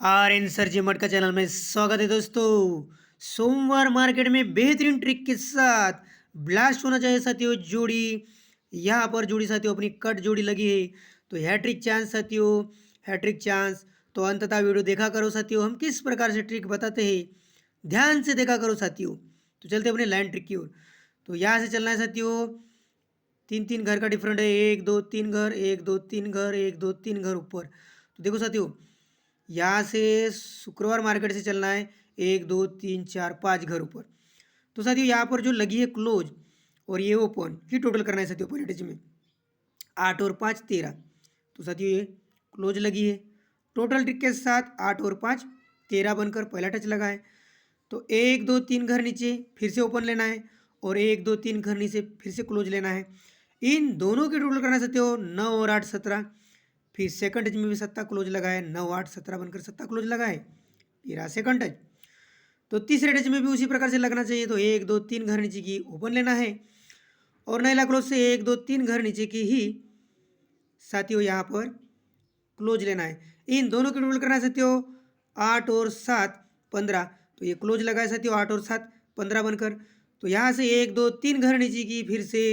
Aryan sir जी मटका channel में स्वागत है दोस्तों। सोमवार मार्केट में बेहतरीन ट्रिक के साथ ब्लास्ट होना चाहिए साथियों जोड़ी। यहाँ पर जोड़ी साथियों अपनी कट जोड़ी लगी है, तो हैट्रिक चांस साथियों, हैट्रिक चांस। तो अंततः वीडियो देखा करो साथियों, हम किस प्रकार से ट्रिक बताते हैं ध्यान से देखा करो साथियों। तो चलते अपने लाइन ट्रिक की ओर। तो यहाँ से चलना है साथियों, तीन तीन घर का डिफरेंट है, एक दो तीन घर, एक दो तीन घर, एक दो तीन घर ऊपर। तो देखो साथियों, यहाँ से शुक्रवार मार्केट से चलना है, एक दो तीन चार पाँच घर ऊपर। तो साथियों यहाँ पर जो लगी है क्लोज और ये ओपन, ये टोटल करना है साथियों पहले टच में, 8 और 5 13। तो साथियों ये क्लोज लगी है, टोटल ट्रिक के साथ 8 और 5 13 बनकर पहला टच लगा है। तो एक दो तीन घर नीचे फिर से ओपन लेना है और एक दो तीन घर नीचे फिर से क्लोज लेना है। इन दोनों के टोटल करना सकते हो 9 और 8 17। फिर सेकंड टच में भी सत्ता क्लोज लगा है, 9 8 17 बनकर सत्ता क्लोज लगा है। फिर रहा सेकंड टच। तो तीसरे टच में भी उसी प्रकार से लगना चाहिए। तो एक दो तीन घर नीचे की ओपन लेना है और नैला क्लोज से एक दो तीन घर नीचे की ही साथियों यहाँ पर क्लोज लेना है। इन दोनों की टोटल करना है साथियों 8 और 7 15। तो ये क्लोज लगा है साथियों 8 और 7 15 बनकर। तो यहाँ से एक दो तीन घर नीचे की फिर से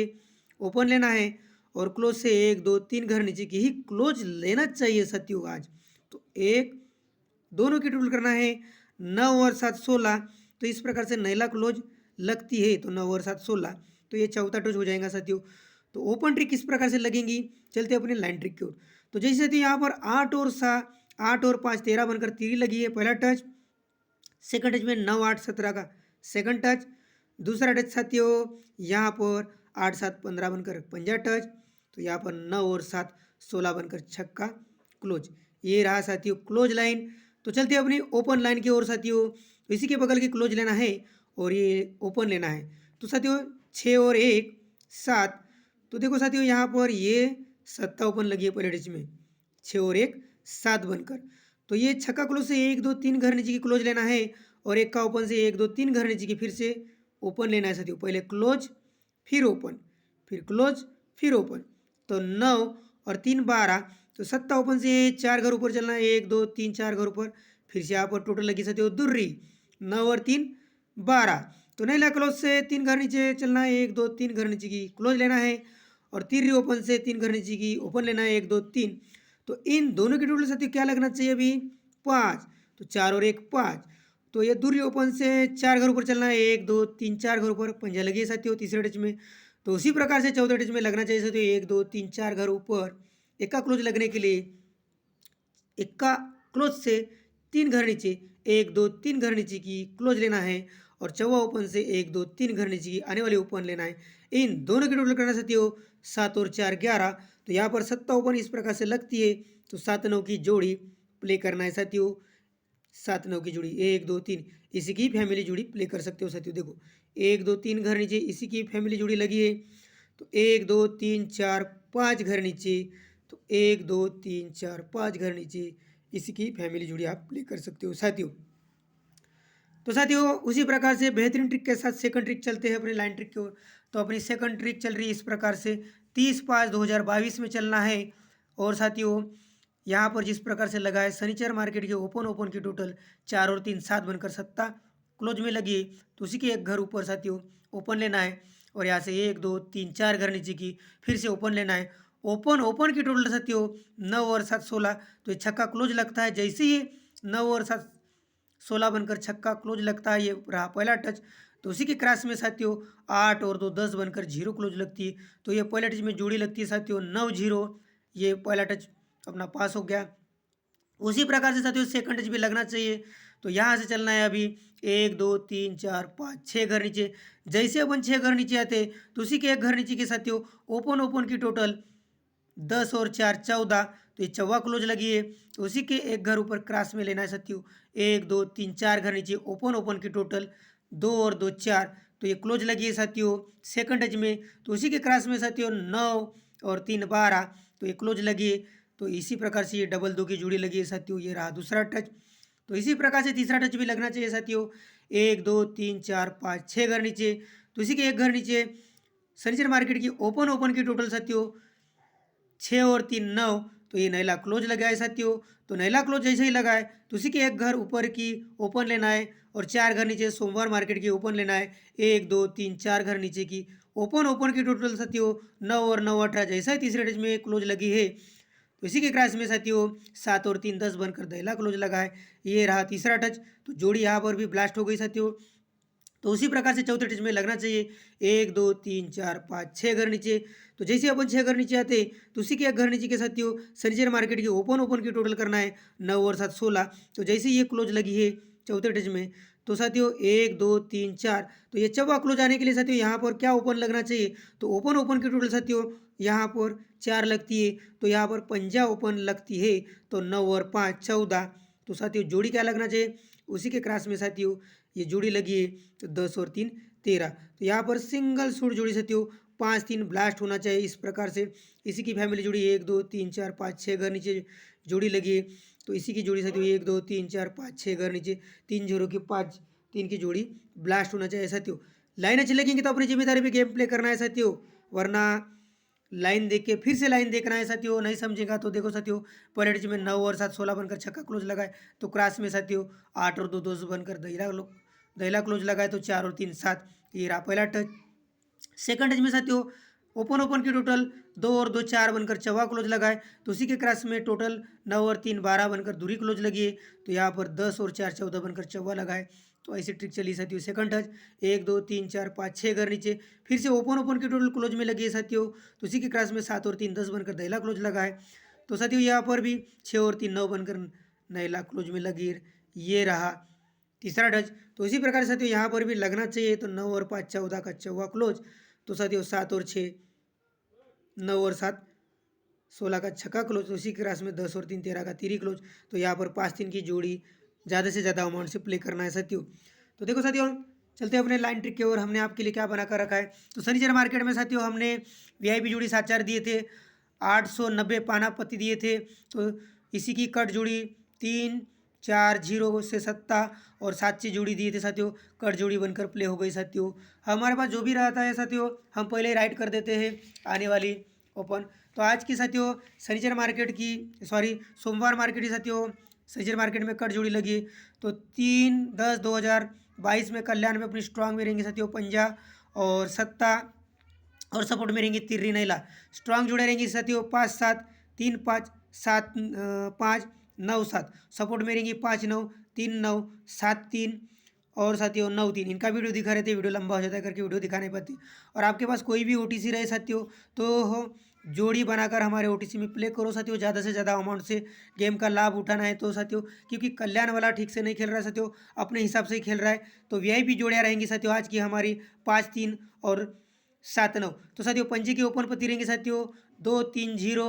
ओपन लेना है और क्लोज से एक दो तीन घर नीचे की ही क्लोज लेना चाहिए साथियों आज। तो एक दोनों की टोटल करना है 9 और 7 16। तो इस प्रकार से नैला क्लोज लगती है, तो 9 और 7 16। तो ये चौथा टच हो जाएगा साथियों। तो ओपन ट्रिक किस प्रकार से लगेंगी, चलते अपने लाइन ट्रिक की ओर। तो जैसे साथियों यहाँ पर 8 और 5 13 बनकर तीरी लगी है पहला टच। सेकंड टच में 9 8 17 का सेकंड टच। दूसरा टच साथियों यहाँ पर 8 7 15 बनकर पंजा टच। तो यहाँ पर 9 और 7 16 बनकर छक्का क्लोज। ये रहा साथियों क्लोज लाइन। तो चलते हैं अपनी ओपन लाइन की ओर साथियों। तो इसी के बगल की क्लोज लेना है और ये ओपन लेना है। तो साथियों 6 और 1 7। तो देखो साथियों यहाँ पर ये सत्ता ओपन लगी है पहले टच में, 6 और 1 7 बनकर। तो ये छक्का क्लोज से एक दो तीन घर नीचे की क्लोज लेना है और एक का ओपन से एक दो तीन घर नीचे की फिर से ओपन लेना है साथियों। पहले क्लोज फिर ओपन, फिर क्लोज फिर ओपन। तो 9 और 3 12। तो सत्ता ओपन से 4 घर ऊपर चलना है, एक दो तीन चार घर ऊपर। फिर से यहाँ पर टोटल लगी साथियों दुर्री 9 और 3 12। तो नैला क्लोज से 3 घर नीचे चलना है, एक दो तीन घर नीचे की क्लोज लेना है और तिर्री ओपन से 3 घर नीचे की ओपन लेना है, एक दो तीन। तो इन दोनों की टोटल साथियों क्या लगना चाहिए अभी 5। तो 4 और 1 5। तो ये दूरी ओपन से 4 घर ऊपर चलना है, एक दो तीन चार घर ऊपर पंजा लगी है साथियों तीसरे टच में। तो उसी प्रकार से चौथे टच में लगना चाहिए साथियों, एक दो तीन चार घर ऊपर। एक का क्लोज लगने के लिए एक का क्लोज से 3 घर नीचे, एक दो तीन घर नीचे की क्लोज लेना है और चौवा ओपन से एक दो तीन घर नीचे की आने वाली ओपन लेना है। इन दोनों की टोटल करना साथियों 7 और 4 11। तो यहाँ पर सत्ता ओपन इस प्रकार से लगती है। तो 7 9 की जोड़ी प्ले करना है साथियों, 7 9 की जोड़ी, एक दो तीन, इसी की फैमिली जोड़ी प्ले कर सकते हो साथियों। देखो एक दो तीन घर नीचे इसी की फैमिली जोड़ी लगी है। तो एक दो तीन चार पाँच घर नीचे, तो एक दो तीन चार पाँच घर नीचे इसी की फैमिली जोड़ी आप प्ले कर सकते हो साथियों। तो साथियों उसी प्रकार से बेहतरीन ट्रिक के साथ सेकंड ट्रिक चलते हैं अपनी लाइन ट्रिक की ओर। तो अपनी सेकंड ट्रिक चल रही है इस प्रकार से, 30 5 2022 में चलना है। और साथियों यहाँ पर जिस प्रकार से लगा है शनिचर मार्केट के ओपन ओपन की टोटल 4 और 3 7 बनकर सत्ता क्लोज में लगी है। तो उसी के एक घर ऊपर साथियों ओपन लेना है और यहाँ से एक दो तीन चार घर नीचे की फिर से ओपन लेना है। ओपन ओपन की टोटल साथियों 9 और 7 16। तो ये छक्का क्लोज लगता है, जैसे ही 9 और 7 16 बनकर छक्का क्लोज लगता है, ये रहा पहला टच। तो उसी के क्रॉस में साथियों 8 और 2 10 बनकर जीरो क्लोज लगती है। तो ये पहला टच में जोड़ी लगती है साथियों 9 0। ये पहला टच अपना पास हो गया। उसी प्रकार से साथियों सेकंड टच भी लगना चाहिए। तो यहाँ से चलना है अभी, एक दो तीन चार पाँच 6 घर नीचे। जैसे अपन 6 घर नीचे आते तो उसी के एक घर नीचे के साथियों ओपन ओपन की टोटल 10 और 4 14। तो ये चौवा क्लोज लगी है। तो उसी के एक घर ऊपर क्रॉस में लेना है साथियों, एक दो तीन चार घर नीचे ओपन ओपन की टोटल 2 और 2 4। तो ये क्लोज लगी है साथियों सेकंड टच में। तो उसी के क्रॉस में साथियों 9 और 3 12। तो ये क्लोज लगी है। तो इसी प्रकार से ये डबल 2 की जोड़ी लगी है साथियों, ये रहा दूसरा टच। तो इसी प्रकार से तीसरा टच भी लगना चाहिए साथियों, एक दो तीन चार पाँच 6 घर नीचे। तो इसी के एक घर नीचे शनिचर मार्केट की ओपन ओपन की टोटल साथियों 6 और 3 9। तो ये नैला क्लोज लगा है साथियों। तो नैला क्लोज जैसे ही लगा है तो उसी के एक घर ऊपर की ओपन लेना है और 4 घर नीचे सोमवार मार्केट की ओपन लेना है। 1 2 3 4 घर नीचे की ओपन की टोटल साथियों 9 और 9 18 जैसा ही तीसरे टच में क्लोज लगी है। तो इसी के क्रॉस में साथियों 7 और 3 10 बनकर दहला क्लोज लगा है। ये रहा तीसरा टच। तो जोड़ी यहाँ पर भी ब्लास्ट हो गई साथियों। तो उसी प्रकार से चौथे टच में लगना चाहिए 1 2 3 4 5 6 घर नीचे। तो जैसे अपन 6 घर नीचे आते तो उसी के एक घर नीचे के साथियों सनीचर मार्केट की ओपन की टोटल करना है 9 और 7 16। तो जैसे ये क्लोज लगी है चौथे टच में तो साथियों 1 2 3 4। तो ये चौवा क्लोज आने के लिए साथियों यहाँ पर क्या ओपन लगना चाहिए? तो ओपन की टोटल साथियों यहाँ पर 4 लगती है तो यहाँ पर पंजा ओपन लगती है तो 9 और 5 14। तो साथियों जोड़ी क्या लगना चाहिए? उसी के क्रॉस में साथियों ये जोड़ी लगी है तो 10 और 3 13। तो यहाँ पर सिंगल सूट जोड़ी साथियों 5 3 ब्लास्ट होना चाहिए इस प्रकार से। इसी की फैमिली जोड़ी 1 2 3 4 5 6 घर नीचे जोड़ी लगी है। तो इसी की जोड़ी साथियों 1 2 3 4 5 6 घर नीचे 3 0 की 5 3 की जोड़ी ब्लास्ट होना चाहिए साथियों। लाइन अच्छी लगेंगी तो अपनी जिम्मेदारी पे गेम प्ले करना है साथियों, वरना लाइन देख के फिर से लाइन देखना है साथियों। नहीं समझेगा तो देखो साथियों पहले टच में 9 और 7 16 बनकर छक्का क्लोज लगाए तो क्रॉस में साथियों 8 और 2 2 बनकर दहला क्लोज लगाए तो 4 और 3 7। ये रहा पहला टच। सेकंड टच में साथियों ओपन की टोटल 2 और 2 4 बनकर चौवा क्लोज लगाए तो उसी के क्रॉस में टोटल 9 और 3 12 बनकर दूरी क्लोज लगी है। तो यहाँ पर 10 और 4 14 बनकर चौवा लगाए। तो ऐसी ट्रिक चली साथियों। सेकंड टच 1 2 3 4 5 6 घर नीचे फिर से ओपन की टोटल क्लोज में लगी है साथियों। तो उसी के क्रॉस में 7 और 3 10 बनकर दहला क्लोज लगाए। तो साथियों यहाँ पर भी 6 और 3 9 बनकर नैला क्लोज में लगी है। ये रहा तीसरा टच। तो इसी प्रकार से साथियों यहाँ पर भी लगना चाहिए तो 9 और 5 14 का चौवा क्लोज। तो साथियों 7 और 6 9 और 7 16 का छक्का क्लोज। तो उसी के क्रॉस में 10 और 3 13 का तिरी क्लोज। तो यहाँ पर 5 3 की जोड़ी ज़्यादा से ज़्यादा अमाउंट से प्ले करना है साथियों। तो देखो साथियों चलते हैं अपने लाइन ट्रिक की ओर। हमने आपके लिए क्या बना कर रखा है? तो शनिचर मार्केट में साथियों हमने वीआईपी जोड़ी 7 4 दिए थे, 890 पाना पत्ती दिए थे। तो इसी की कट जोड़ी 3 4 0 से 7 और 7 से जोड़ी दिए थे साथियों। कट जोड़ी बनकर प्ले हो गई साथियों। हमारे पास जो भी रहता है साथियों हम पहले ही राइट कर देते हैं आने वाली ओपन। तो आज की साथियों शनिचर मार्केट की सोमवार मार्केट की साथियों शनिचर मार्केट में कट जोड़ी लगी। तो 3 10 2022 में कल्याण में अपनी स्ट्रांग में रहेंगे साथियों पंजा और 7 और सपोर्ट में रहेंगी तिर्री नैला। स्ट्रांग जुड़े रहेंगी साथियों 5 7 3 5 7 5 9 7। सपोर्ट में रहेंगी 5 9 3 9 7 3 और साथियों 9 3। इनका वीडियो दिखा रहे थे, वीडियो लंबा हो जाता है करके वीडियो दिखा नहीं पाती। और आपके पास कोई भी ओटीसी रहे साथियों तो जोड़ी बनाकर हमारे ओटीसी में प्ले करो साथियों। ज़्यादा से ज़्यादा अमाउंट से गेम का लाभ उठाना है तो साथियों, क्योंकि कल्याण वाला ठीक से नहीं खेल रहा है साथियों, अपने हिसाब से ही खेल रहा है। तो वीआईपी जोड़ियाँ रहेंगी साथियों आज की हमारी 5 3 और 7 9। तो साथियों पंजी की ओपन पत्ती रहेंगी साथियों 2 3 0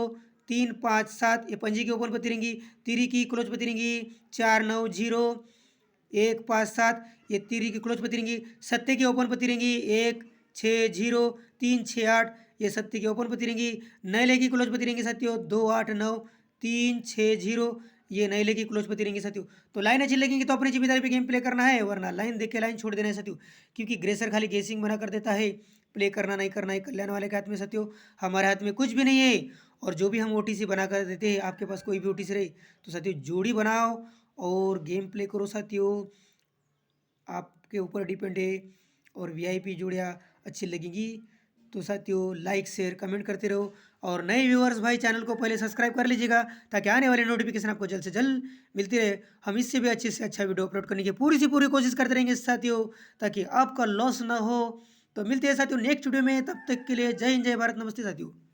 3 5 7। ये पंजी की ओपन पत्ती रहेंगी। तिरी की क्लोज पत्ती रहेंगी 4 9 0 1 5 7। ये तिरी की क्लोज पत्ती रहेंगी। सत्ते की ओपन पत्ती रहेंगी 1 6 0 3 6 8। ये सत्ते की ओपन पत्ती रहेंगी। नैले की क्लोज पत्ती रहेंगी साथियों 2 8 9 3 6 0। ये नैले की क्लोज पत्ती रहेंगी साथियों। तो लाइन अच्छी लगेंगी तो अपनी जिम्मेदारी पे गेम प्ले करना है, वरना लाइन देख के लाइन छोड़ देना है साथियों, क्योंकि ग्रेसर खाली गेसिंग बना कर देता है। प्ले करना नहीं करना है कल्याण वाले के हाथ में साथियों, हमारे हाथ में कुछ भी नहीं है। और जो भी हम ओटीसी बना कर देते हैं, आपके पास कोई भी ओटीसी रहे तो साथियों जोड़ी बनाओ और गेम प्ले करो साथियों, आपके ऊपर डिपेंड है। और वीआईपी जोड़ियाँ अच्छी लगेंगी तो साथियों लाइक शेयर कमेंट करते रहो। और नए व्यूअर्स भाई चैनल को पहले सब्सक्राइब कर लीजिएगा ताकि आने वाले नोटिफिकेशन आपको जल्द से जल्द मिलती रहे। हम इससे भी अच्छे से अच्छा वीडियो अपलोड करने की पूरी सी पूरी कोशिश करते रहेंगे साथियों, ताकि आपका लॉस ना हो। तो मिलते हैं साथियों नेक्स्ट वीडियो में, तब तक के लिए जय हिंद जय भारत, नमस्ते साथियों।